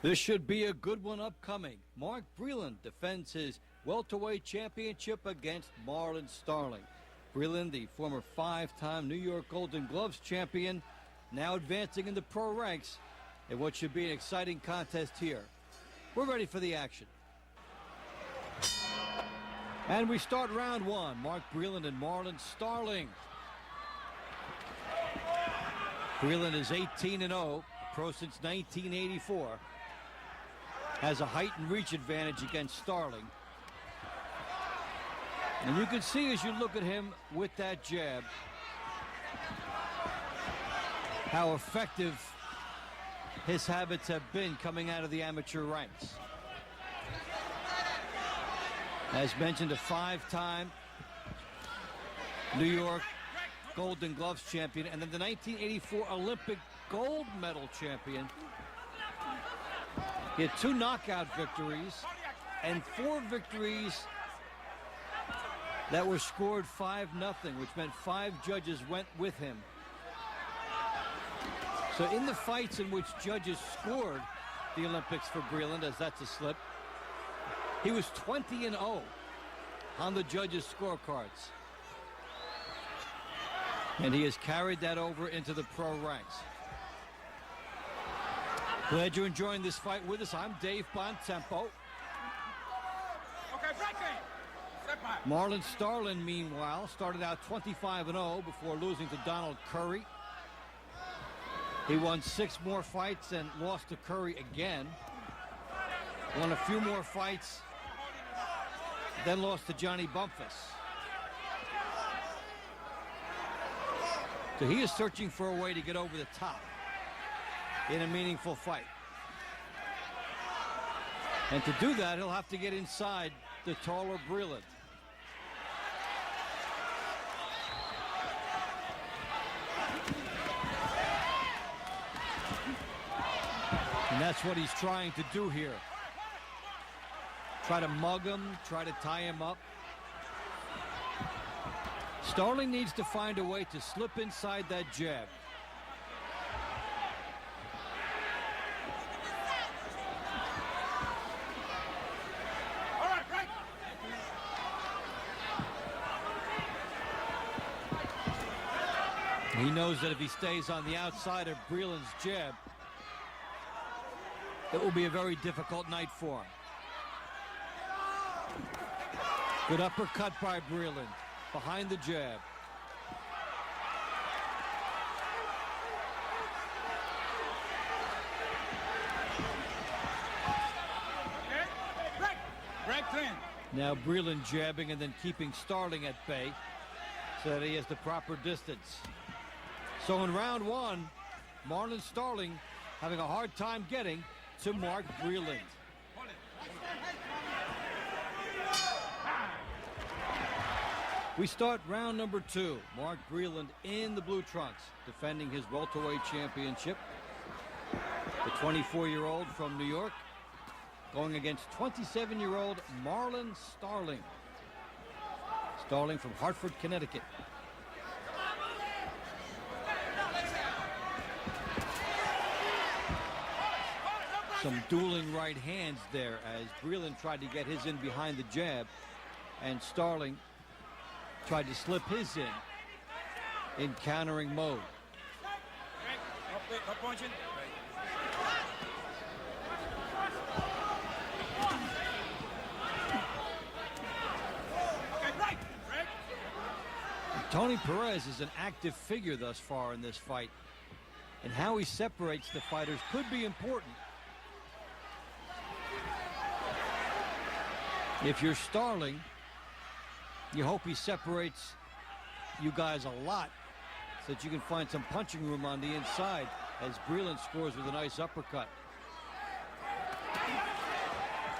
This should be a good one upcoming. Mark Breland defends his welterweight championship against Marlon Starling. Breland, the former five-time New York Golden Gloves champion, now advancing in the pro ranks in what should be an exciting contest here. We're ready for the action. And we start round one. Mark Breland and Marlon Starling. Breland is 18-0, pro since 1984. Has a height and reach advantage against Starling. And you can see as you look at him with that jab how effective his habits have been coming out of the amateur ranks. As mentioned, a five-time New York Golden Gloves champion and then the 1984 Olympic gold medal champion. He had 2 knockout victories and 4 victories that were scored 5-0, which meant 5 judges went with him. So in the fights in which judges scored the Olympics for Breland, as that's a slip, he was 20-0 on the judges' scorecards. And he has carried that over into the pro ranks. Glad you're enjoying this fight with us. I'm Dave Bontempo. Marlon Starling, meanwhile, started out 25-0 before losing to Donald Curry. He won 6 more fights and lost to Curry again. Won a few more fights, then lost to Johnny Bumpus. So he is searching for a way to get over the top in a meaningful fight. And to do that, he'll have to get inside the taller Breland. And that's what he's trying to do here. Try to mug him, try to tie him up. Starling needs to find a way to slip inside that jab. He knows that if he stays on the outside of Breland's jab, it will be a very difficult night for him. Good uppercut by Breland behind the jab. Now Breland jabbing and then keeping Starling at bay so that he has the proper distance. So in round one, Marlon Starling having a hard time getting to Mark Breland. We start round number 2. Mark Breland in the blue trunks, defending his welterweight championship. The 24-year-old from New York going against 27-year-old Marlon Starling. Starling from Hartford, Connecticut. Some dueling right hands there as Breland tried to get his in behind the jab, and Starling tried to slip his in countering mode. Tony Perez is an active figure thus far in this fight, and how he separates the fighters could be important. If you're Starling, you hope he separates you guys a lot so that you can find some punching room on the inside as Breland scores with a nice uppercut.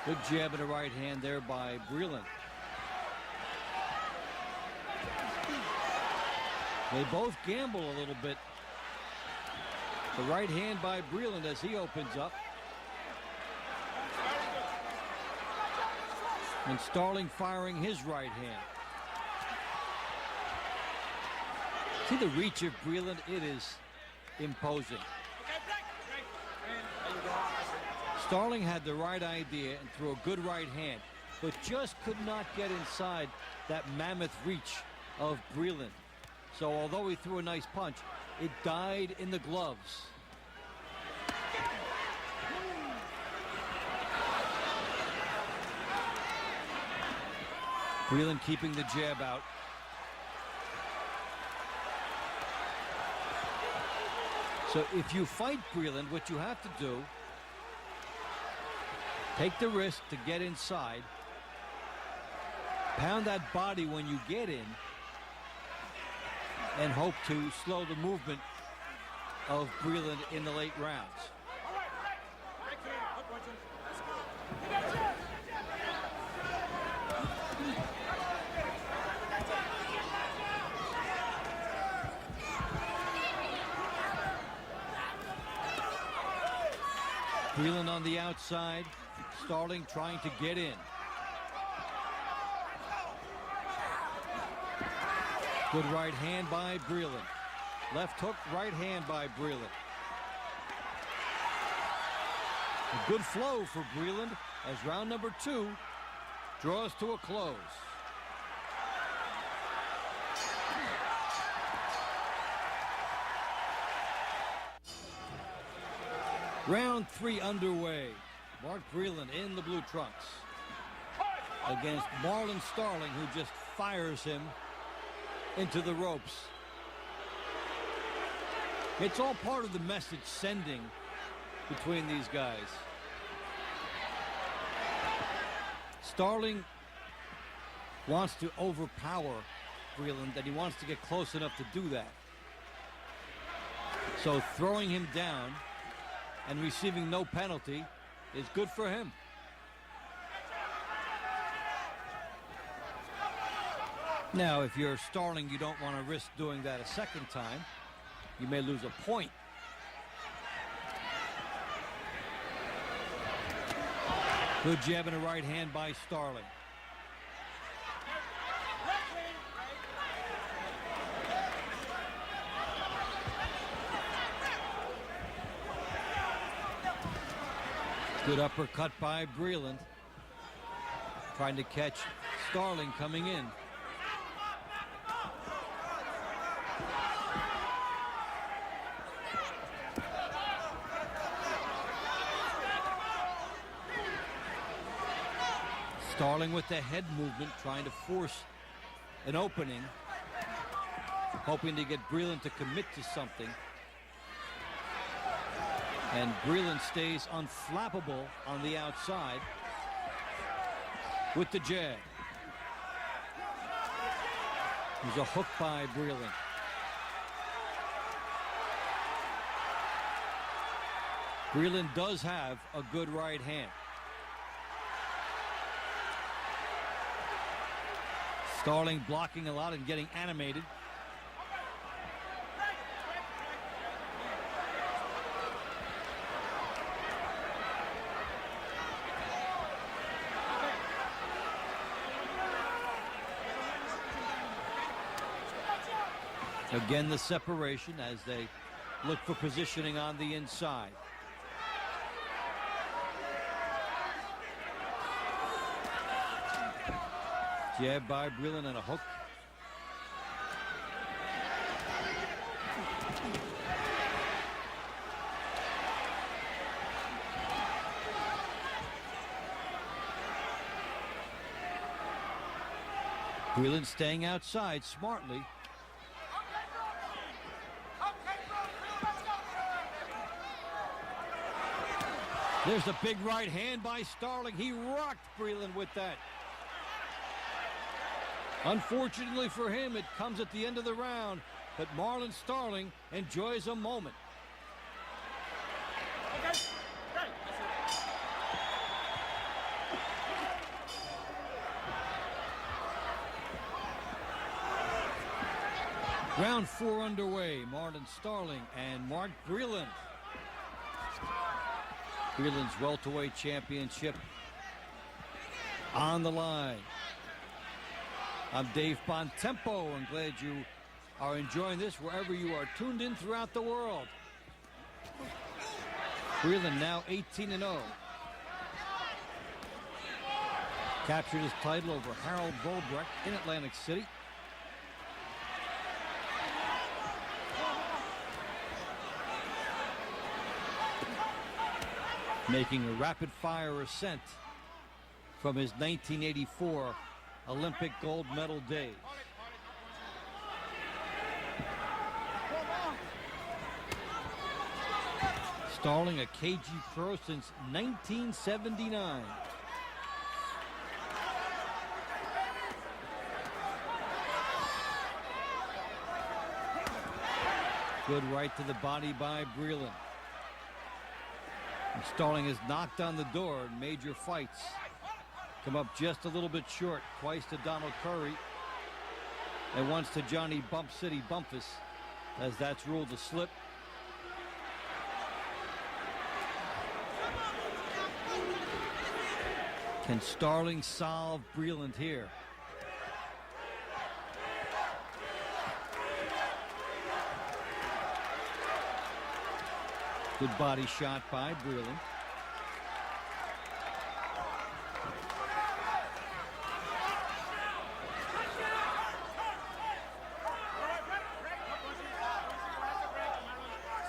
Good jab and a right hand there by Breland. They both gamble a little bit. The right hand by Breland as he opens up. And Starling firing his right hand. See the reach of Breland? It is imposing. Starling had the right idea and threw a good right hand, but just could not get inside that mammoth reach of Breland. So although he threw a nice punch, it died in the gloves. Breland keeping the jab out. So if you fight Breland, what you have to do, take the risk to get inside, pound that body when you get in, and hope to slow the movement of Breland in the late rounds. Breland on the outside, Starling trying to get in. Good right hand by Breland. Left hook, right hand by Breland. A good flow for Breland as round number 2 draws to a close. Round 3 underway. Mark Breland in the blue trunks against Marlon Starling, who just fires him into the ropes. It's all part of the message sending between these guys. Starling wants to overpower Breland, and he wants to get close enough to do that. So throwing him down and receiving no penalty is good for him. Now, if you're Starling, you don't want to risk doing that a second time. You may lose a point. Good jab and a right hand by Starling. Good uppercut by Breland, trying to catch Starling coming in. Starling with the head movement, trying to force an opening, hoping to get Breland to commit to something. And Breland stays unflappable on the outside with the jab. There's a hook by Breland. Breland does have a good right hand. Starling blocking a lot and getting animated. Again, the separation as they look for positioning on the inside. Jab by Breland and a hook. Breland staying outside smartly. There's a big right hand by Starling. He rocked Breland with that. Unfortunately for him, it comes at the end of the round, but Marlon Starling enjoys a moment. Round 4 underway. Marlon Starling and Mark Breland. Breland's welterweight championship on the line. I'm Dave Bontempo, and glad you are enjoying this wherever you are tuned in throughout the world. Breland now 18-0 Captured his title over Harold Volbrecht in Atlantic City. Making a rapid-fire ascent from his 1984 Olympic gold medal days. Starling a KG pro since 1979. Good right to the body by Breland. And Starling has knocked on the door in major fights. Come up just a little bit short, twice to Donald Curry and once to Johnny Bump City Bumpus, as that's ruled a slip. Can Starling solve Breland here? Good body shot by Breland.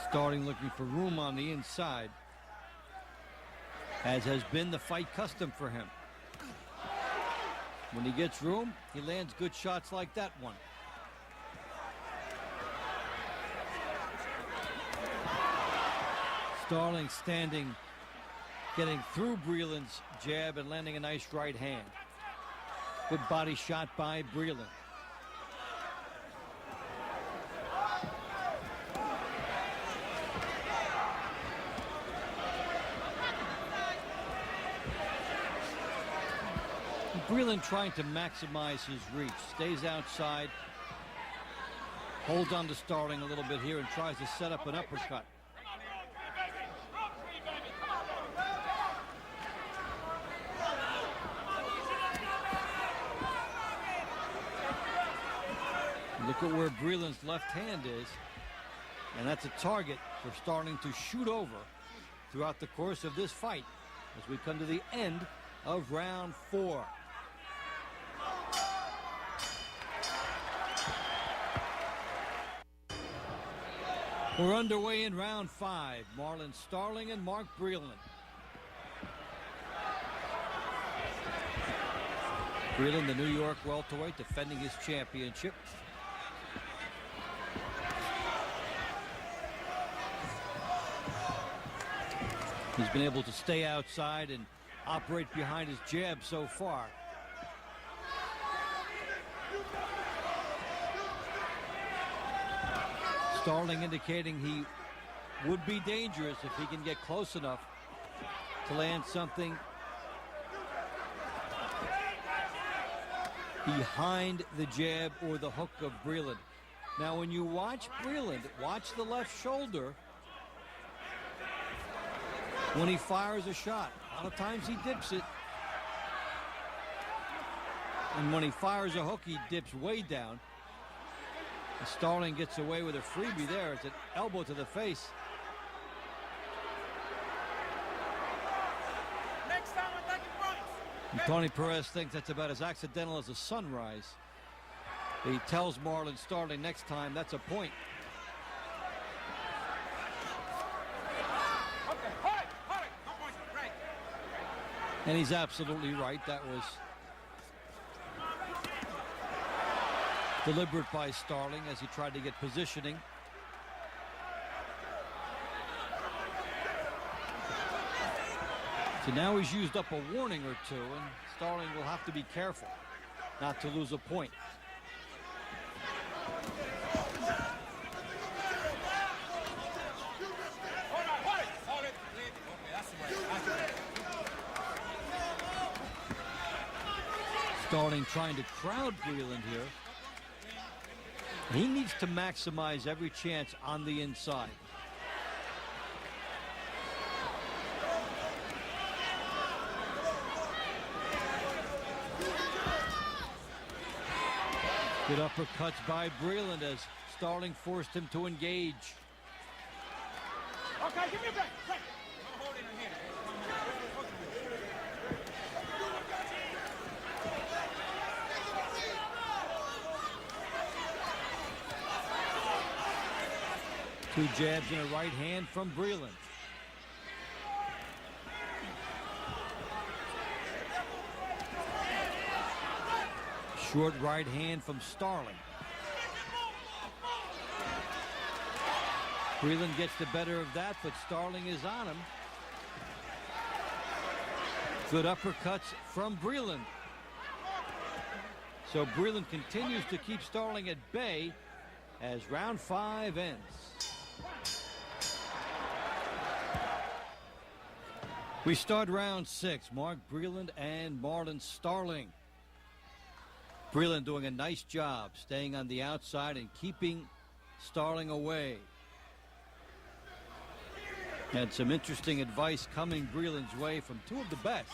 Starling looking for room on the inside, as has been the fight custom for him. When he gets room, he lands good shots like that one. Starling standing, getting through Breland's jab and landing a nice right hand. Good body shot by Breland. Breland trying to maximize his reach. Stays outside, holds on to Starling a little bit here and tries to set up an uppercut. Look at where Breland's left hand is, and that's a target for Starling to shoot over throughout the course of this fight as we come to the end of round 4. We're underway in round 5. Marlon Starling and Mark Breland. Breland, the New York welterweight, defending his championship. He's been able to stay outside and operate behind his jab so far. Starling indicating he would be dangerous if he can get close enough to land something behind the jab or the hook of Breland. Now, when you watch Breland, watch the left shoulder when he fires a shot. A lot of times he dips it. And when he fires a hook, he dips way down. And Starling gets away with a freebie there. It's an elbow to the face. Next time I'm taking points. And Tony Perez thinks that's about as accidental as a sunrise. He tells Marlon Starling next time that's a point. And he's absolutely right. That was deliberate by Starling as he tried to get positioning. So now he's used up a warning or two, and Starling will have to be careful not to lose a point. Starling trying to crowd Breland here. He needs to maximize every chance on the inside. Good uppercuts by Breland as Starling forced him to engage. Okay, give me a break. No holding in here. Two jabs and a right hand from Breland. Short right hand from Starling. Breland gets the better of that, but Starling is on him. Good uppercuts from Breland. So Breland continues to keep Starling at bay as round 5 ends. We start round 6. Mark Breland and Marlon Starling. Breland doing a nice job staying on the outside and keeping Starling away. And some interesting advice coming Breland's way from two of the best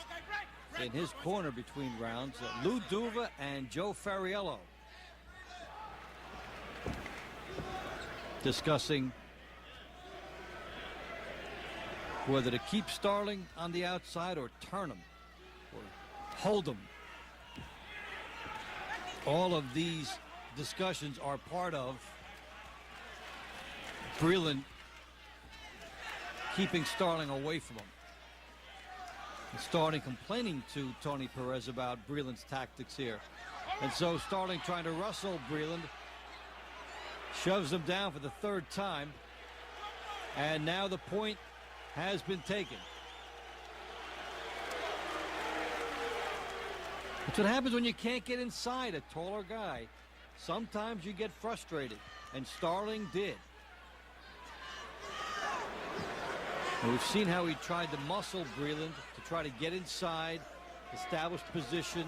in his corner between rounds, Lou Duva and Joe Fariello, discussing whether to keep Starling on the outside or turn him or hold him. All of these discussions are part of Breland keeping Starling away from him. And Starling complaining to Tony Perez about Breland's tactics here. And so Starling trying to wrestle Breland, shoves him down for the 3rd time. And now the point has been taken. That's what happens when you can't get inside a taller guy. Sometimes you get frustrated, and Starling did. And we've seen how he tried to muscle Breland to try to get inside, establish position.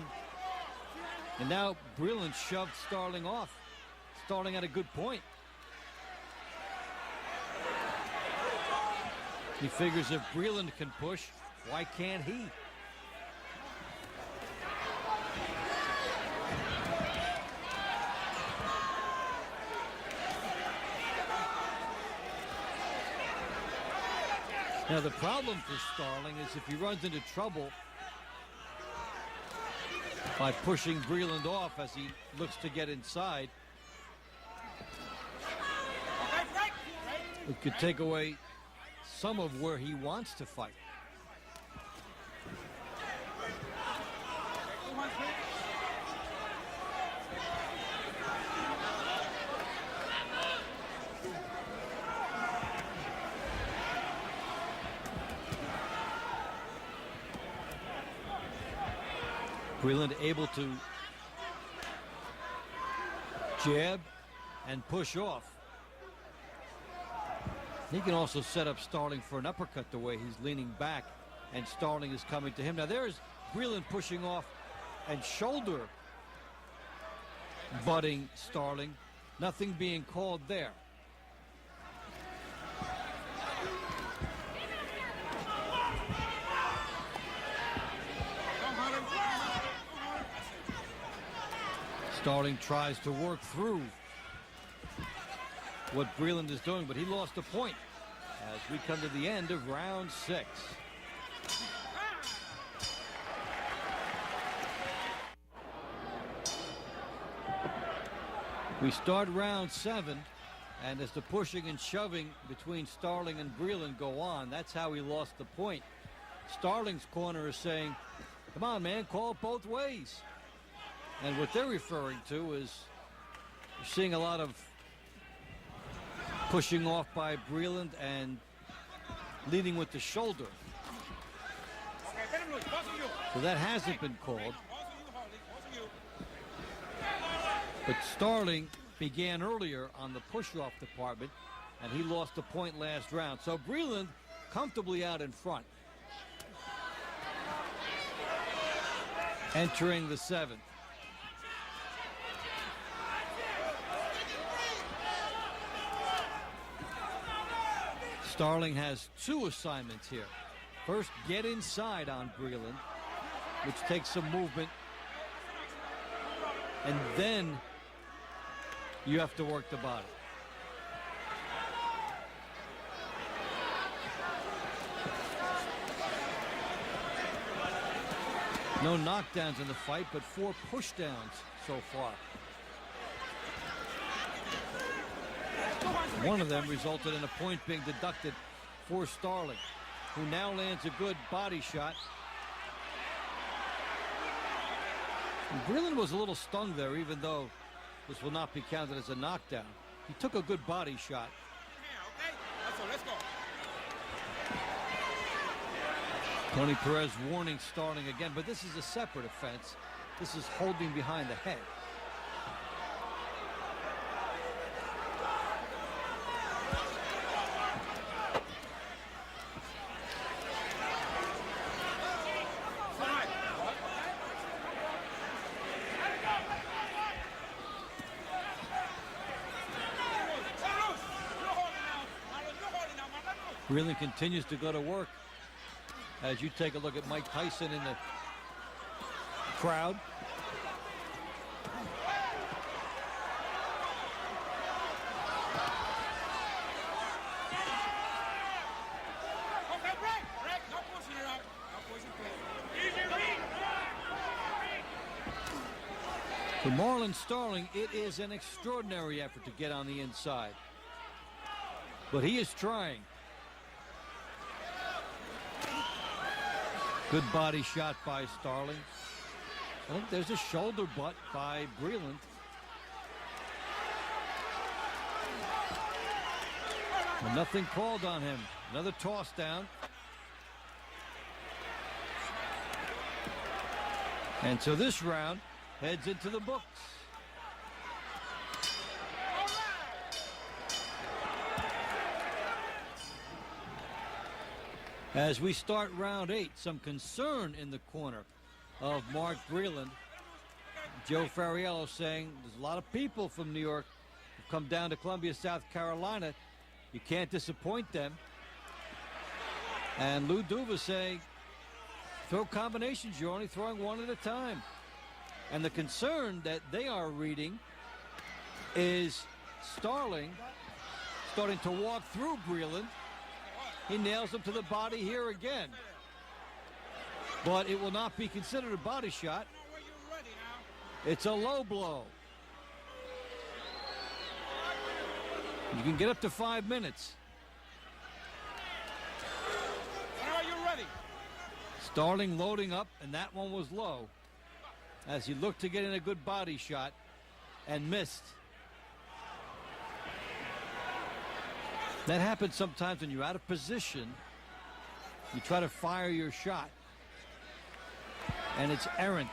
And now Breland shoved Starling off. Starling had a good point. He figures if Breland can push, why can't he? Now the problem for Starling is if he runs into trouble by pushing Breland off as he looks to get inside, it could take away some of where he wants to fight. Breland able to jab and push off. He can also set up Starling for an uppercut the way he's leaning back and Starling is coming to him. Now there's Breland pushing off and shoulder butting Starling. Nothing being called there. Starling tries to work through what Breland is doing, but he lost a point as we come to the end of round 6. We start round 7, and as the pushing and shoving between Starling and Breland go on, that's how he lost the point. Starling's corner is saying, come on, man, call it both ways. And what they're referring to is you're seeing a lot of pushing off by Breland and leading with the shoulder. So that hasn't been called. But Starling began earlier on the push-off department, and he lost a point last round. So Breland comfortably out in front. Entering the 7th. Starling has 2 assignments here. First, get inside on Breland, which takes some movement. And then you have to work the body. No knockdowns in the fight, but 4 pushdowns so far. One of them resulted in a point being deducted for Starling, who now lands a good body shot. And Breland was a little stung there, even though this will not be counted as a knockdown. He took a good body shot. Let's go. Tony Perez warning Starling again, but this is a separate offense. This is holding behind the head. Breland continues to go to work as you take a look at Mike Tyson in the crowd. For Marlon Starling, it is an extraordinary effort to get on the inside. But he is trying. Good body shot by Starling. I think there's a shoulder butt by Breland. And nothing called on him. Another toss down. And so this round heads into the books. As we start round 8, some concern in the corner of Mark Breland. Joe Fariello saying there's a lot of people from New York who've come down to Columbia, South Carolina. You can't disappoint them. And Lou Duva saying, throw combinations, you're only throwing one at a time. And the concern that they are reading is Starling starting to walk through Breland. He nails him to the body here again. But it will not be considered a body shot. It's a low blow. You can get up to 5 minutes. Are you ready? Starling loading up, and that one was low as he looked to get in a good body shot and missed. That happens sometimes when you're out of position. You try to fire your shot, and it's errant.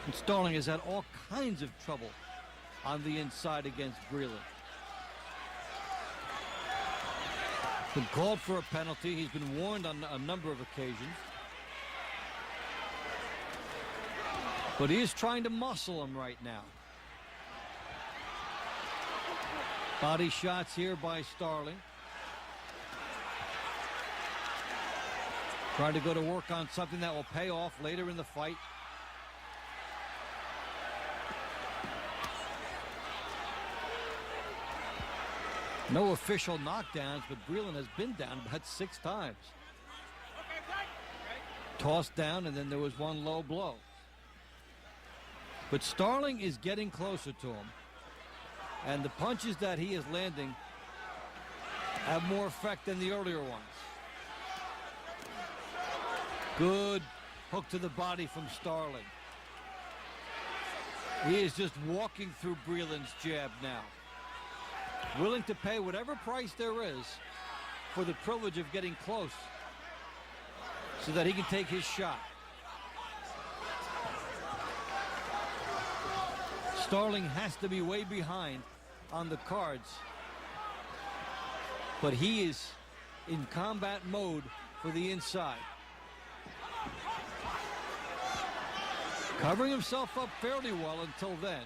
And Starling has had all kinds of trouble on the inside against Breland. Been called for a penalty. He's been warned on a number of occasions. But he is trying to muscle him right now. Body shots here by Starling. Trying to go to work on something that will pay off later in the fight. No official knockdowns, but Breland has been down about 6 times. Tossed down, and then there was one low blow. But Starling is getting closer to him. And the punches that he is landing have more effect than the earlier ones. Good hook to the body from Starling. He is just walking through Breland's jab now. Willing to pay whatever price there is for the privilege of getting close so that he can take his shot. Starling has to be way behind on the cards, but he is in combat mode for the inside. Covering himself up fairly well until then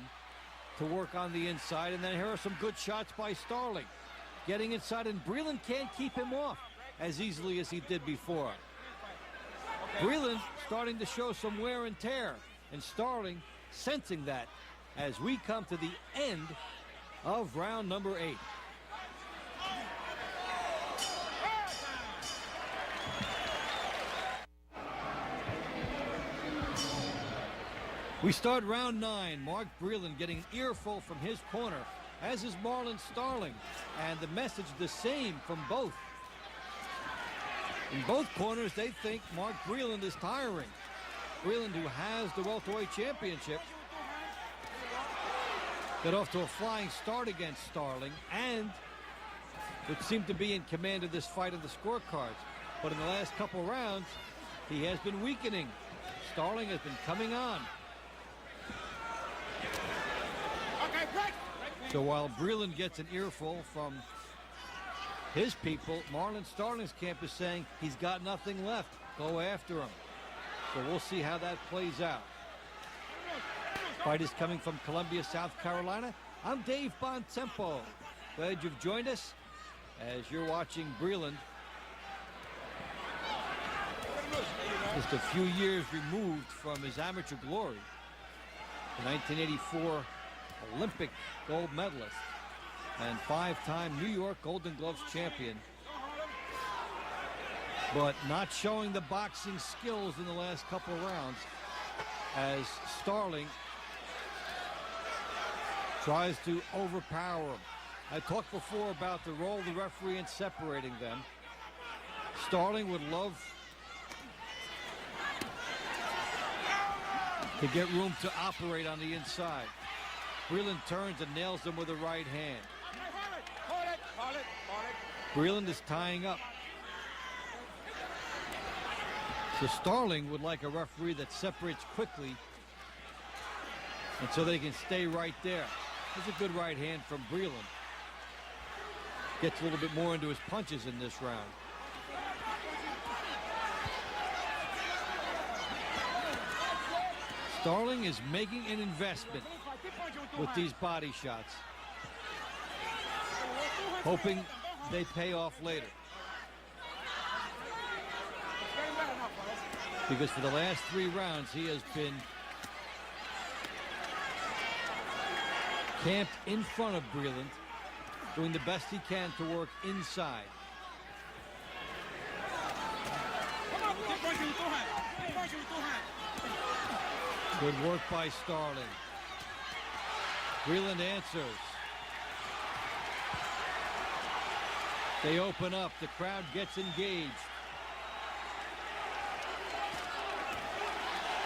to work on the inside, and then here are some good shots by Starling. Getting inside, and Breland can't keep him off as easily as he did before. Breland starting to show some wear and tear, and Starling sensing that as we come to the end of round number 8. We start round 9. Mark Breland getting an earful from his corner as is Marlon Starling, and the message the same from both. In both corners, they think Mark Breland is tiring. Breland, who has the welterweight championship, got off to a flying start against Starling and would seem to be in command of this fight of the scorecards. But in the last couple rounds, he has been weakening. Starling has been coming on. So while Breland gets an earful from his people, Marlon Starling's camp is saying he's got nothing left. Go after him. So we'll see how that plays out. Fight is coming from Columbia, South Carolina. I'm Dave Bontempo. Glad you've joined us as you're watching Breland, just a few years removed from his amateur glory. The 1984 Olympic gold medalist and 5-time New York Golden Gloves champion, but not showing the boxing skills in the last couple of rounds as Starling tries to overpower him. I talked before about the role of the referee in separating them. Starling would love to get room to operate on the inside. Breland turns and nails him with a right hand. Breland is tying up. So Starling would like a referee that separates quickly and so they can stay right there. That's a good right hand from Breland. Gets a little bit more into his punches in this round. Starling is making an investment with these body shots, hoping they pay off later. Because for the last 3 rounds, he has been camped in front of Breland, doing the best he can to work inside. Good work by Starling. Breland answers. They open up. The crowd gets engaged.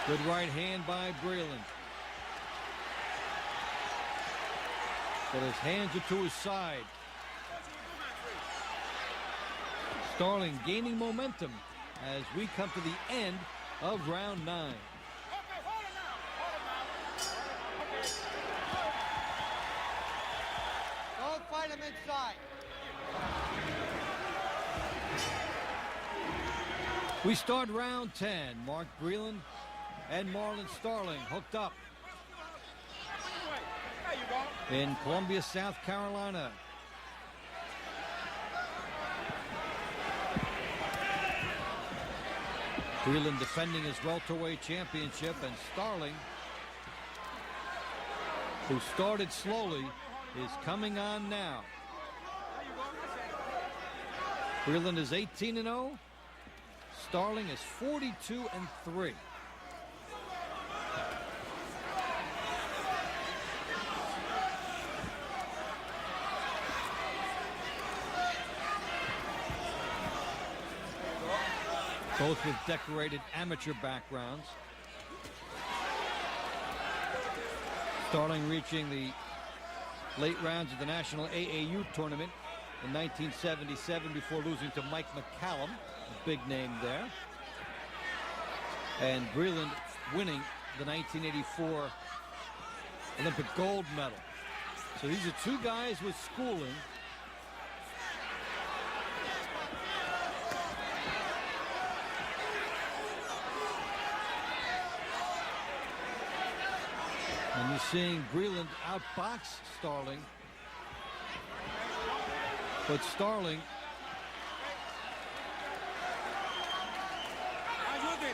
Good right hand by Breland. But his hands are to his side. Starling gaining momentum as we come to the end of round 9. Don't fight him inside. We start round 10. Mark Breland and Marlon Starling hooked up in Columbia, South Carolina. Breland defending his welterweight championship, and Starling, who started slowly, is coming on now. Breland is 18-0. Starling is 42-3. Both with decorated amateur backgrounds. Starling reaching the late rounds of the National AAU tournament in 1977 before losing to Mike McCallum, a big name there. And Breland winning the 1984 Olympic gold medal. So these are 2 guys with schooling. And you're seeing Breland outbox Starling. But Starling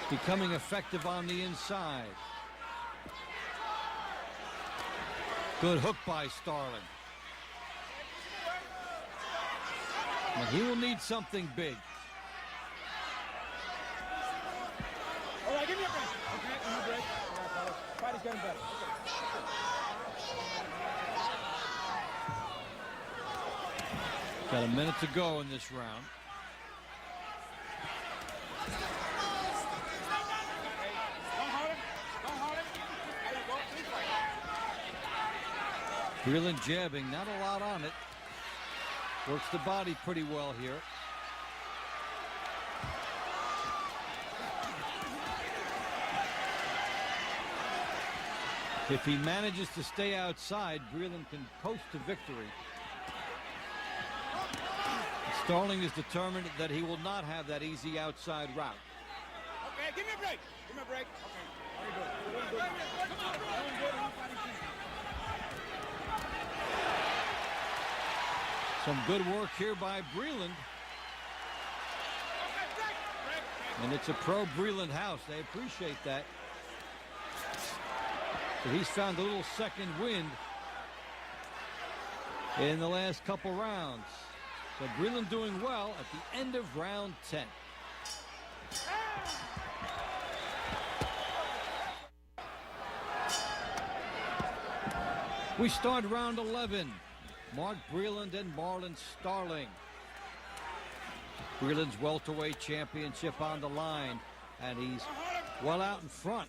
becoming effective on the inside. Good hook by Starling. And he will need something big. All right, give me a break. Okay, give me a break. All right, fellas. Fight is getting better. Got a minute to go in this round. Breland jabbing, not a lot on it. Works the body pretty well here. If he manages to stay outside, Breland can coast to victory. Starling is determined that he will not have that easy outside route. Okay, give me a break. Give me a break. Okay. Very good. Some good work here by Breland. And it's a pro Breland house. They appreciate that. So he's found a little second wind in the last couple rounds. So Breland doing well at the end of round 10. We start round 11. Mark Breland and Marlon Starling. Breland's welterweight championship on the line, and he's well out in front.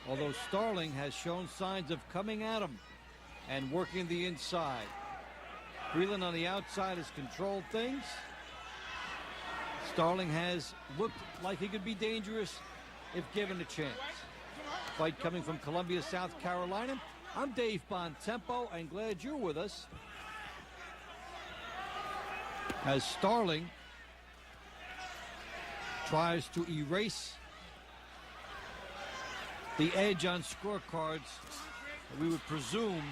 Although Starling has shown signs of coming at him and working the inside. Breland on the outside has controlled things. Starling has looked like he could be dangerous if given a chance. Fight coming from Columbia, South Carolina. I'm Dave Bontempo, and glad you're with us. As Starling tries to erase the edge on scorecards that we would presume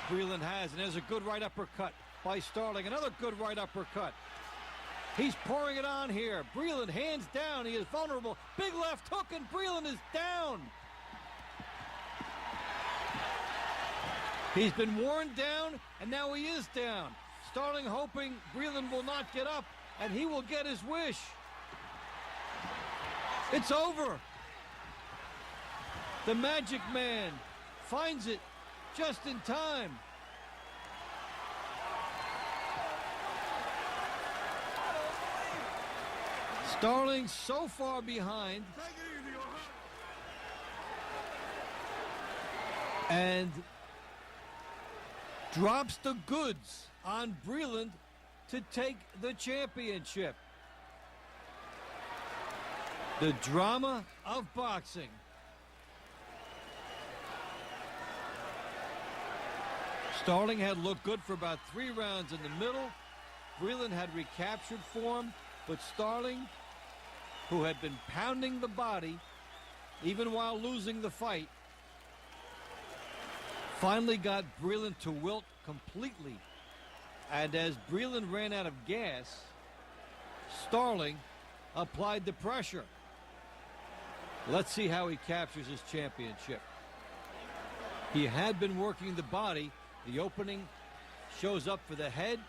Breland has. And there's a good right uppercut by Starling. Another good right uppercut. He's pouring it on here. Breland hands down. He is vulnerable. Big left hook, and Breland is down. He's been worn down, and now he is down. Starling hoping Breland will not get up, and he will get his wish. It's over. The Magic Man finds it just in time. Starling so far behind. And drops the goods on Breland to take the championship. The drama of boxing. Starling had looked good for about 3 rounds in the middle. Breland had recaptured form, but Starling, who had been pounding the body even while losing the fight, finally got Breland to wilt completely. And as Breland ran out of gas, Starling applied the pressure. Let's see how he captures his championship. He had been working the body. The opening shows up for the head,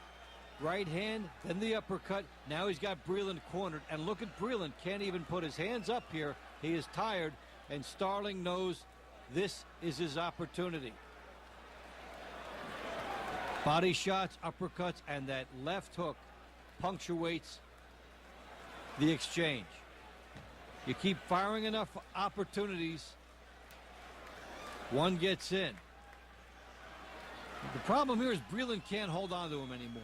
right hand, then the uppercut. Now he's got Breland cornered. And look at Breland. Can't even put his hands up here. He is tired. And Starling knows this is his opportunity. Body shots, uppercuts, and that left hook punctuates the exchange. You keep firing enough opportunities, one gets in. The problem here is Breland can't hold on to him anymore.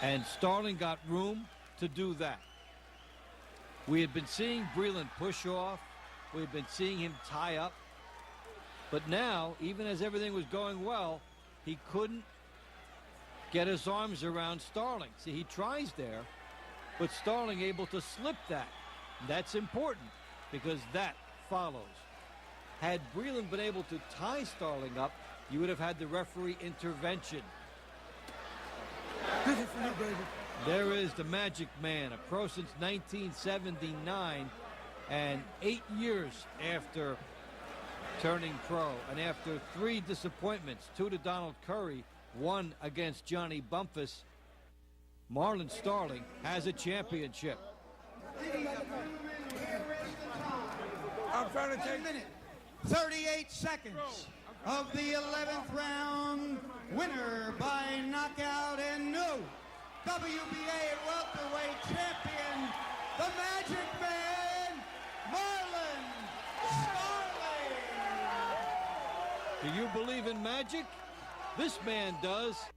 And Starling got room to do that. We had been seeing Breland push off. We had been seeing him tie up. But now, even as everything was going well, he couldn't get his arms around Starling. See, he tries there, but Starling able to slip that. That's important because that follows. Had Breland been able to tie Starling up, you would have had the referee intervention. There is the Magic Man, a pro since 1979, and 8 years after turning pro, and after 3 disappointments, 2 to Donald Curry, 1 against Johnny Bumpus, Marlon Starling has a championship. I'm trying to take 38 seconds. of the 11th round, winner by knockout and new WBA welterweight champion, the Magic Man, Marlon Starling. Do you believe in magic? This man does.